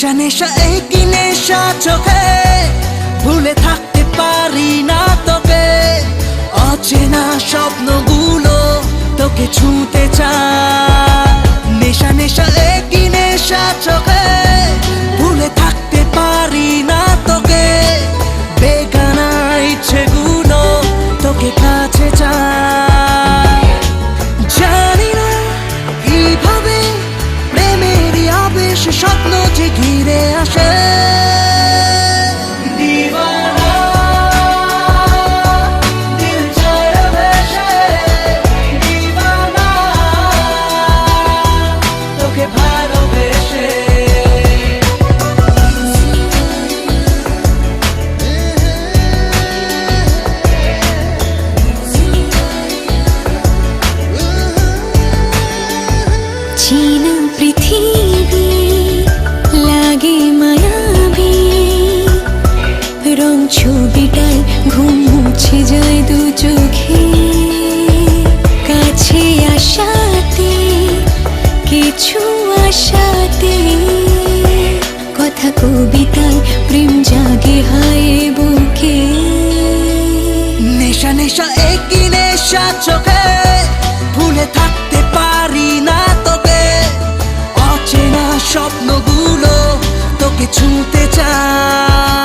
নেশা নেশা একই নেশা চোখে, ভুলে থাকতে পারি না তোকে। অচেনা স্বপ্নগুলো তোকে ছুঁতে চায়। নেশা নেশা একই নেশা চোখে, ভুলে থাকতে পারি না তোকে। বেগানা ইচ্ছেগুলো তোকে কাছে চায়। জানি না কিভাবে প্রেমেরই আবেশ স্বপ্ন যে ঘিরে আসে। चीना पृथ्वी लागे मायाबी, रंग छबिटाय घुम मुछे जाय दु चोखे। काछे आसाते किछु आसाते, कथा कविताय प्रेम जागे हाय बुके। नेशा नेशा एकई नेशा चोखे, भूले থাকতে পারি না তোকে। অচেনা স্বপ্নগুলো তোকে ছুঁতে চায়।